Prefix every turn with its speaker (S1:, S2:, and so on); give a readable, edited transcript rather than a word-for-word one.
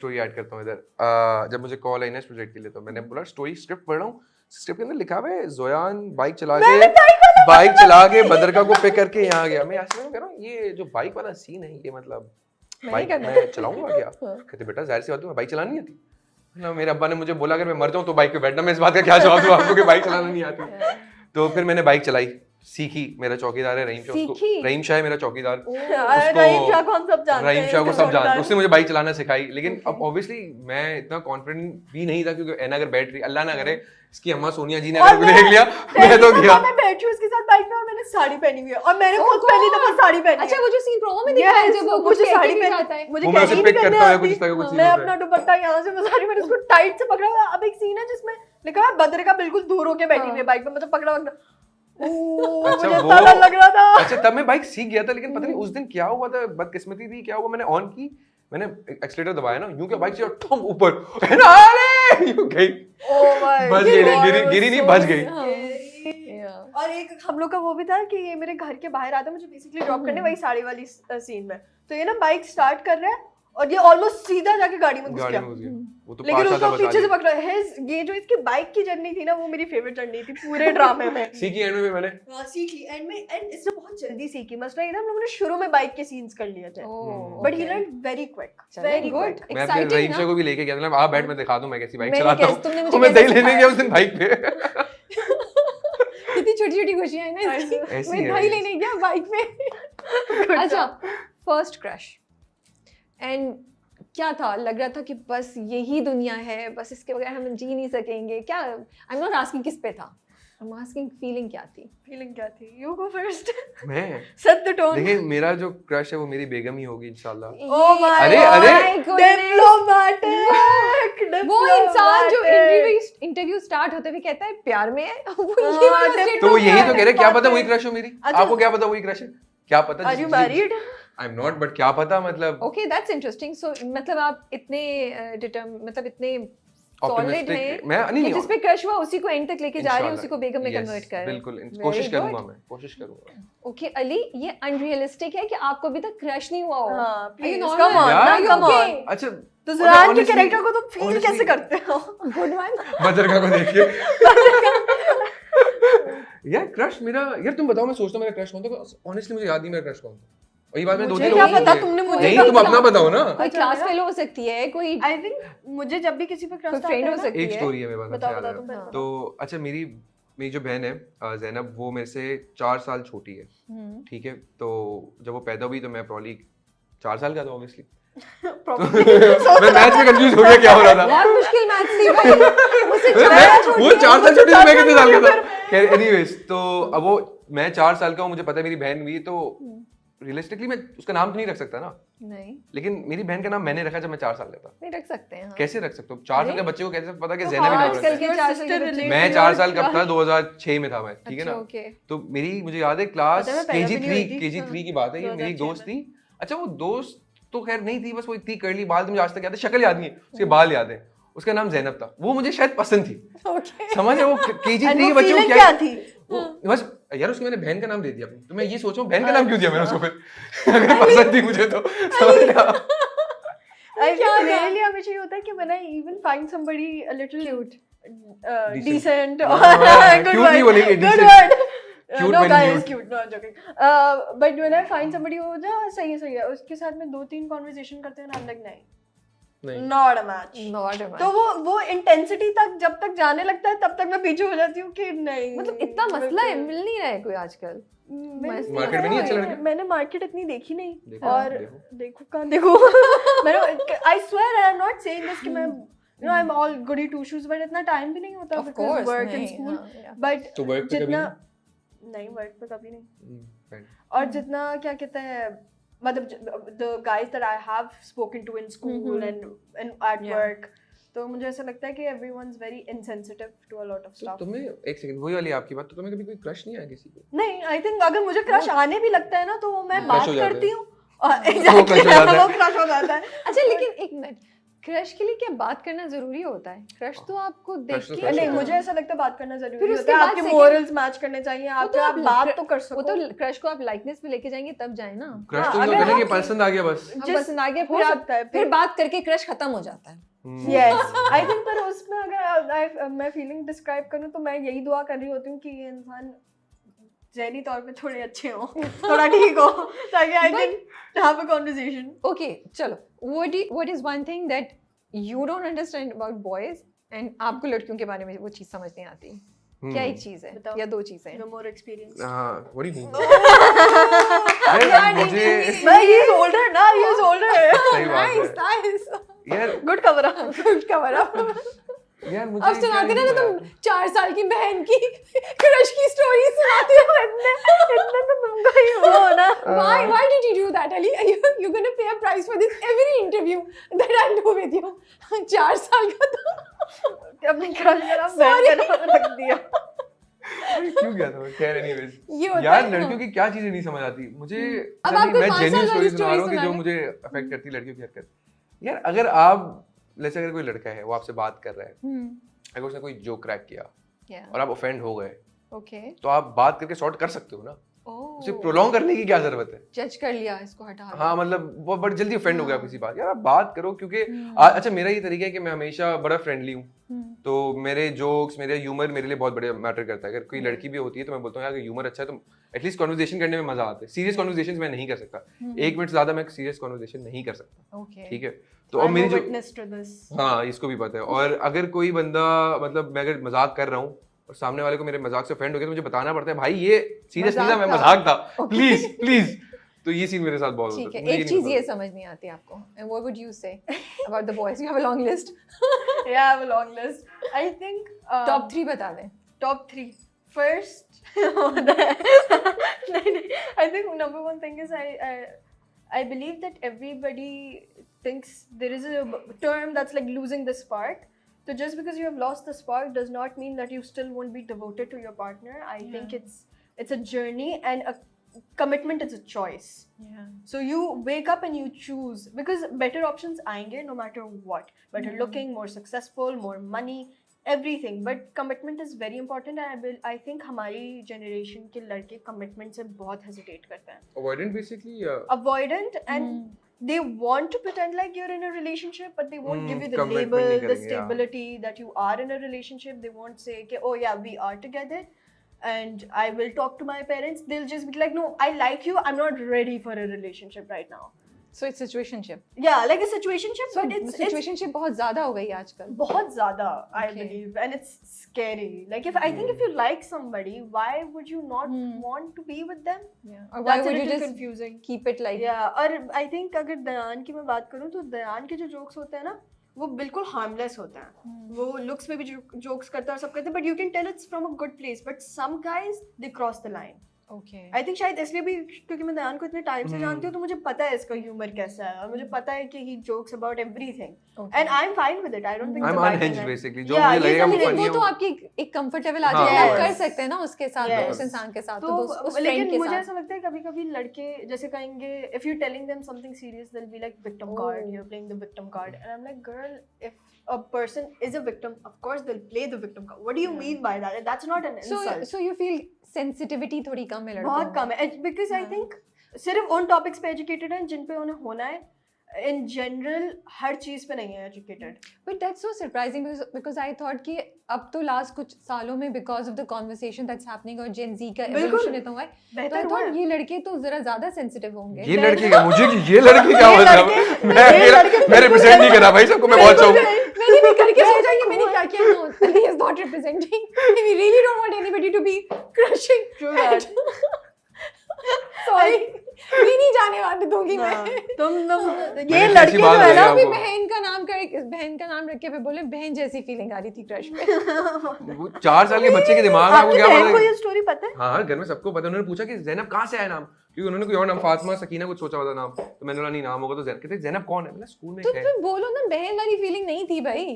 S1: Story add करता हूँ इधर। जब मुझे कॉल आई ना इस प्रोजेक्ट के लिए तो मैंने बोला स्टोरी स्क्रिप्ट पढ़ रहा हूँ, स्क्रिप्ट के अंदर लिखा हुआ है जोयान बाइक चला के बदरका को पिक करके यहाँ गया। मैं ऐसे कह रहा हूँ ये जो बाइक वाला सीन है ये मतलब बाइक मैं चलाऊंगा क्या? कहते बेटा जाहिर सी बात है बाइक चलानी आती ना। मेरे अब्बा ने मुझे बोला अगर मैं मर जाऊँ तो बाइक पे बैठना। मैं इस बात का क्या जवाब दूँ आपको कि बाइक चलाना नहीं आती? तो फिर मैंने बाइक चलाई, सीखी। मेरा चौकीदार है रहीम शाह, रहीम शाह है मेरा चौकीदार।
S2: रहीम शाह को हम सब जानते हैं,
S1: रहीम शाह को सब जानते हैं, उसने मुझे बाइक चलाना सिखाई। लेकिन अब ऑब्वियसली मैं इतना कॉन्फिडेंट भी नहीं था क्योंकि एना अगर बैठ रही, अल्लाह ना करे इसकी अम्मा सोनिया जी ने अगर देख लिया मैं तो गया।
S2: मैं बैठी हूँ उसके साथ बाइक में और मैंने साड़ी पहनी हुई है और मैंने खुद पहली दफा साड़ी पहनी।
S3: अच्छा वो जो सीन प्रोमो में दिखाया है जब वो
S2: मुझे साड़ी
S3: पहन
S2: पहनता है, मुझे
S1: कैरी नहीं करने आती,
S2: मैं अपना दुपट्टा यहाँ से साड़ी मैंने उसको टाइट से पकड़ा हुआ। अब एक सीन है जिसमें लिखा है बदरका बिल्कुल दूर होके बैठी हुई है बाइक पे, मतलब पकड़ा मुझे सारा लग रहा था।
S1: अच्छा तब मैं बाइक सीख गया था, लेकिन पता नहीं उस दिन क्या हुआ था, बदकिस्मती थी क्या हुआ। मैंने ऑन की, मैंने एक्सीलरेटर दबाया ना, यूं क्या बाइक से ठम ऊपर अरे यूं गई, बच गई, गिरी नहीं बच गई।
S2: और एक हम लोग का वो भी था कि ये मेरे घर के बाहर आता मुझे बेसिकली ड्रॉप करने वही साड़ी वाली सीन में। तो ये ना बाइक स्टार्ट कर रहा है और ये ऑलमोस्ट सीधा जाके गाड़ी में घुस गया।
S1: वो तो
S2: लेकिन उसको पीछे से पकड़ा है। ये जो इसकी बाइक की जर्नी थी ना वो मेरी फेवरेट जर्नी थी पूरे ड्रामे में।
S1: सीखी एंड में मैंने।
S2: हां सीखी एंड में, एंड इसने बहुत जल्दी सीखी। मसला ये था हम लोगों ने शुरू में बाइक के सीन्स कर लिए थे but he learn very quick, very good.
S1: मैं अपने रहीम शाह को भी लेके गया था, आप बैठ मैं दिखा दूं मैं कैसी बाइक चलाता हूं।
S3: तो
S1: मैं दही लेने गया उस दिन बाइक पे।
S3: कितनी छोटी-छोटी खुशियां हैं ना इसकी। मैं दही लेने गया बाइक पे। अच्छा फर्स्ट क्रश एंड क्या था? लग रहा था कि बस यही दुनिया है, बस इसके बगैर हम जी नहीं सकेंगे क्या? आई एम नॉट आस्किंग किस पे था, आई एम आस्किंग फीलिंग क्या थी?
S2: फीलिंग क्या थी? You go first.
S1: मैं
S2: सेट द टोन।
S1: देखिए मेरा जो क्रश है वो मेरी बेगम ही होगी इंशाल्लाह।
S2: ओह माय
S1: अरे
S2: डिप्लोमेटिक।
S3: वो इंसान जो इंटरव्यू स्टार्ट होते हुए कहता है प्यार में है, वो ये वाला स्टेट।
S1: तो यही तो कह रहे क्या पता वही क्रश हो मेरी। आपको क्या पता वही क्रश है? क्या पता?
S2: Are you married?
S1: I am not, but क्या पता मतलब।
S3: Okay that's interesting. सो मतलब आप इतने मतलब इतने सॉलिड हैं
S1: मैं नहीं
S3: जिस पे क्रश हुआ उसी को एंड तक लेके जा रहे हैं, उसी को बेगम में कन्वर्ट कर रहे हैं।
S1: बिल्कुल कोशिश करूंगा, मैं कोशिश करूंगा।
S3: ओके अली ये अनरियलिस्टिक है कि आपको अभी तक क्रश नहीं हुआ हो।
S2: हां प्लीज
S3: कम ऑन।
S1: अच्छा
S2: तो ज़रान के कैरेक्टर को तुम फील कैसे करते हो?
S3: Good one.
S1: बदरका को देखिए। यार क्रश मेरा, यार तुम बताओ मैं सोचता हूं मेरा क्रश कौन था। ऑनेस्टली मुझे याद नहीं मेरा क्रश कौन था। और ये बात मैं 2-3 लोगों को
S2: पता तुमने मुझे
S1: नहीं, तुम अपना बताओ ना।
S3: कोई क्लास फेलो हो सकती है, कोई
S2: आई थिंक मुझे जब भी किसी पे क्रश आता
S3: फ्रेंड हो सकती है।
S1: एक स्टोरी है मेरे पास।
S2: बताओ।
S1: तो अच्छा मेरी जो बहन है ज़ैनब, वो मेरे से 4 साल छोटी है, ठीक है। तो जब वो पैदा हुई तो मैं प्रॉब्ली 4 साल का था ऑब्वियसली। मैं मैथ्स में कंफ्यूज हो गया क्या हो रहा था।
S3: बहुत मुश्किल मैथ्स थी भाई। मुझसे
S1: वो 4 साल छोटी थी, मैं कितने साल का था? एनीवेज तो अब वो मैं 4 साल का हूँ, मुझे पता है मेरी बहन हुई, तो रियलिस्टिकली मैं उसका नाम तो नहीं रख सकता ना।
S3: नहीं
S1: लेकिन मेरी बहन का नाम मैंने रखा जब मैं 4 साल का था।
S3: नहीं रख सकते हैं।
S1: कैसे रख सकते हो? 4 साल के बच्चे को कैसे पता कि ज़ैनब ही नाम
S3: आजकल
S1: रखा है?
S3: के 4 साल के बच्चे।
S1: मैं 4 साल का था, 2006 में था मैं, ठीक है ना। तो मेरी मुझे याद है क्लास KG3 की बात है, ये मेरी दोस्त थी। अच्छा वो दोस्त तो खैर नहीं थी, बस वो इतनी कर्ली बाल थी, मुझे आज तक याद है, शक्ल याद नहीं है, उसके बाल याद है। उसका नाम ज़ैनब था, वो मुझे शायद पसंद थी। समझ रहे हो? KG3 के बच्चे को क्या
S2: थी?
S1: बस यार उसकी मैंने बहन का नाम दे दिया, तो मैं ये सोच रहा हूँ बहन का नाम क्यों दिया मैंने उसको फिर, अगर पसंद थी मुझे तो। समझ रहा
S2: मेरे लिए हमेशा ये होता है कि when I even find somebody a little cute, decent or good word. No guy is cute, no I'm joking. But when I find somebody who सही है, उसके साथ में 2-3 conversation करते हैं ना, I'm like नहीं Not a match. तो वो इंटेंसिटी तक जब तक जाने लगता है तब तक मैं पीछे हो जाती हूँ कि नहीं।
S3: मतलब इतना मसला है, मिल नहीं रहा है कोई आजकल।
S1: मार्केट में नहीं अच्छे लड़के।
S2: मैंने मार्केट इतनी देखी नहीं। और देखो कहाँ देखो। मैंने I swear I am not saying this कि मैं I'm all goody two shoes, but इतना टाइम भी नहीं होता because work and school. But जितना नहीं वर्क पे कभी नहीं। और जितना क्या कहते हैं, मतलब the guys that I have spoken to in school and at work, तो मुझे ऐसा लगता है कि everyone's very insensitive to a lot of stuff.
S1: तुम्हें एक सेकंड वही वाली आपकी बात, तो तुम्हें कभी कोई क्रश नहीं आया किसी को?
S2: नहीं, I think अगर मुझे क्रश आने भी लगता है ना तो वो मैं बात करती हूँ
S1: वो क्रश हो जाता है।
S2: अच्छा लेकिन
S3: एक मिनट, क्रश के लिए क्या बात करना जरूरी होता है? क्रश तो आपको देख
S1: तो
S3: के
S1: crush
S2: नहीं,
S1: होता
S2: मुझे ऐसा लगता है बात करना जरूरी
S3: फिर
S2: होता
S3: उसके
S2: है,
S3: बाद
S2: आपके
S3: second-
S2: मोरल्स मैच करने चाहिए, आप
S3: तो
S2: आप बात तो कर
S3: वो
S2: सको।
S3: तो क्रश को आप लाइकनेस पे लेके जाएंगे तब जाए ना।
S1: क्रश
S2: हाँ,
S1: तो
S2: अगर
S1: कहने
S2: हम-
S1: की पसंद आ गया बस।
S3: हम
S2: जिस-
S3: पसंद आ गया
S2: हो
S3: फिर आप
S2: सकता है,
S3: फिर बात करके क्रश खत्म हो जाता है।
S2: यस आई थिंक, पर उसमें अगर मैं फीलिंग डिस्क्राइब करूँ तो मैं यही दुआ कर रही होती हूँ कि ये इंसान ज़हनी तौर पे थोड़े अच्छे हो, थोड़ा ठीक हो, ताकि I can have a conversation.
S3: Okay चलो, what is one thing that you don't understand about boys and आपको लड़कियों के बारे में वो चीज समझ नहीं आती? क्या एक चीज है
S2: बताओ।
S3: या दो चीजें?
S2: No more experience.
S1: हाँ, what do you mean? यार मुझे
S2: मैं ही इज ओल्डर ना, ही इज ओल्डर।
S1: सही बात है
S3: नाइस
S1: यार।
S2: Good cover up.
S3: Good cover up.
S1: यार मुझे
S3: अब सुनाते
S1: क्या
S3: ना
S1: ही
S3: तुम
S1: पता।
S3: 4 साल की बहन की क्रश की स्टोरी सुनाते हो।
S2: इतना तो तुमको ही हो ना।
S3: Why did you do that, Ali? You're gonna pay a price for this every interview that I do with you. 4 साल का तो
S2: अपनी क्रश का नाम बैन कर रख दिया।
S1: अरे क्यों गया था? खैर एनीवेज,
S3: ये होता
S1: यार
S3: है।
S1: लड़कियों की क्या चीजें नहीं समझ आती मुझे।
S3: अब
S1: पता नहीं,
S3: आपको
S1: मैं
S3: 5
S1: जेन्युइन
S3: साल वाली
S1: स्टोरी सुना रहा हूँ कि
S3: story
S1: जो
S3: सुना
S1: मुझे अफेक्ट करती है लड़कियों की हरकत। यार अगर आप जैसे अगर कोई लड़का है वो आपसे बात कर रहा है, अगर उसने कोई जोक क्रैक किया और आप ऑफेंड हो गए,
S3: ओके
S1: तो आप बात करके सॉर्ट कर सकते हो ना। उसे
S3: ओह
S1: प्रोलॉन्ग करने की क्या जरूरत है?
S3: जज कर लिया, इसको हटा दो।
S1: हाँ मतलब वो बड़ी जल्दी ऑफेंड हो गया
S3: हाँ।
S1: किसी बात, यार आप बात करो क्योंकि अच्छा मेरा ये तरीका है कि मैं हमेशा बड़ा फ्रेंडली हूँ, तो मेरे जोक्स मेरे ह्यूमर मेरे लिए बहुत बड़े मैटर करता है। अगर कोई लड़की भी होती है तो मैं बोलता हूँ यार ह्यूमर अच्छा है तो एटलीस्ट कॉन्वर्सेशन करने में मजा आता है। सीरियस कॉन्वर्सेशन मैं नहीं कर सकता, 1 मिनट से ज्यादा मैं सीरियस कॉन्वर्सेशन नहीं कर सकता,
S3: ओके
S1: ठीक है? तो अब मेरी जो
S2: विटनेस टू दिस।
S1: हाँ इसको भी पता है। और अगर कोई बंदा मतलब मैं अगर मजाक कर रहा हूँ और सामने वाले को मेरे मजाक से ऑफेंड हो गया तो मुझे बताना पड़ता है भाई ये सीरियस नहीं था, मैं मजाक था, प्लीज प्लीज। तो ये सीन मेरे साथ बहुत
S3: ठीक
S1: होता
S3: है।
S1: मुझे
S3: एक
S1: नहीं
S3: चीज
S1: पता।
S3: ये समझ नहीं आती आपको, and what would you say about the boys? You have a long list.
S2: Yeah, I have a long list. I think
S3: top 3 बता दें।
S2: top 3. First, I think number one thing is I believe that everybody thinks there is a term that's like losing the spark. So just because you have lost the spark does not mean that you still won't be devoted to your partner. I think it's a journey, and a commitment is a choice.
S3: Yeah.
S2: So you wake up and you choose, because better options aayenge no matter what. Better looking, more successful, more money, everything. But commitment is very important, and I think हमारी generation के लड़के commitment से बहुत hesitate करते हैं.
S1: Avoidant basically
S2: Avoidant, and they want to pretend like you're in a relationship, but they won't give you the
S1: commitment
S2: label,
S1: नहीं
S2: the
S1: करेंगे,
S2: stability that you are in a relationship. They won't say कि oh yeah we are together and I will talk to my parents. They'll just be like, no, I like you, I'm not ready for a relationship right now.
S3: So it's situationship.
S2: Yeah, like a situationship,
S3: So
S2: but it's
S3: situationship बहुत ज्यादा हो गई है आजकल।
S2: बहुत ज़्यादा, I
S3: Okay.
S2: believe, and it's scary. Like I think if you like somebody, why would you not want to be with them?
S3: Yeah. Or why
S2: That's a
S3: would you
S2: little
S3: just
S2: confusing.
S3: keep it like
S2: Yeah, और I think अगर दयान की मैं बात करूँ तो दयान के जो jokes होते हैं ना वो बिल्कुल हार्मलेस होते हैं. वो लुक्स में भी जोक्स करता है और सब करते हैं, but you can tell it's from a good place. But some guys they cross the line.
S3: okay.
S2: I think शायद इसलिए भी क्योंकि मैं दयान को इतने टाइम से जानती हूँ तो मुझे पता है इसका ह्यूमर कैसा है और मुझे पता है कि he jokes about everything and I am fine with it. I don't think
S1: I'm unhinged basically. जो
S2: Yeah,
S1: मुझे लगेगा वो
S2: ये
S3: लेकिन
S1: funny
S3: वो
S1: है
S3: तो आपकी एक कंफर्टेबल आ
S1: हाँ,
S3: जाएगी, आप
S2: yes.
S3: कर सकते हैं ना उसके साथ,
S2: Yes.
S3: उस इंसान के साथ,
S2: तो
S3: उस फ्रेंड
S2: लेकिन
S3: के
S2: मुझे
S3: साथ।
S2: ऐसा लगता है कभी कभी लड़के जैसे कहेंगे if you telling them something serious they'll be like victim card, you're playing the victim card, and I'm like girl, if a person is a victim of course they'll play the victim card. What do you mean by that? That's not an insult.
S3: So you feel sensitivity थोड़ी कम है लड़कों
S2: बहुत
S3: में।
S2: कम है because I think सिर्फ उन topics पे educated हैं जिन पे उन्हें होना है. इन जनरल हर चीज पे नहीं है educated.
S3: But that's so surprising because I thought कि अब तो लास्ट कुछ सालों में because of the conversation that's happening और Gen Z का evolution इतना हुआ है, तो I
S2: बेहतर हुआ
S3: thought
S2: है.
S3: ये लड़के तो जरा ज्यादा sensitive होंगे।
S1: ये लड़की क्या मुझे कि ये लड़की क्या मतलब मैं रिप्रेजेंट नहीं कर रहा भाई सबको. मैं बहुत चाहूँ
S3: मैंने भी करके सोचा कि मैंने क्या किया. No, Ali is not representing. We really don't want anybody to be crushing.
S2: True that.
S3: Sorry, मैं नहीं जाने वाली दूंगी मैं.
S2: तुम
S1: मैंने
S2: ये
S1: ऐसी
S2: लड़के जो
S1: बात
S2: है ना
S1: बोली
S3: भी बहन का नाम रख के फिर बोले बहन जैसी फीलिंग आ रही थी क्रश पे.
S1: वो 4 साल के बच्चे के दिमाग में आपको
S2: आपकी
S1: क्या
S2: बहन को
S1: पता
S2: ये
S1: है?
S2: स्टोरी पता है?
S1: हाँ घर में सबको पता है. उन्होंने पूछा कि ज़ैनब कहाँ से आया नाम, क्योंकि उन्होंने कोई और नाम फातिमा सकीना कुछ सोचा हुआ था नाम, तो मैंने बोला नहीं नाम होगा तो ज़ैनब. कहते ज़ैनब कौन है? मैंने स्कूल में
S3: तो
S1: है.
S3: फिर बोलो ना बहन वाली फीलिंग नहीं थी भाई.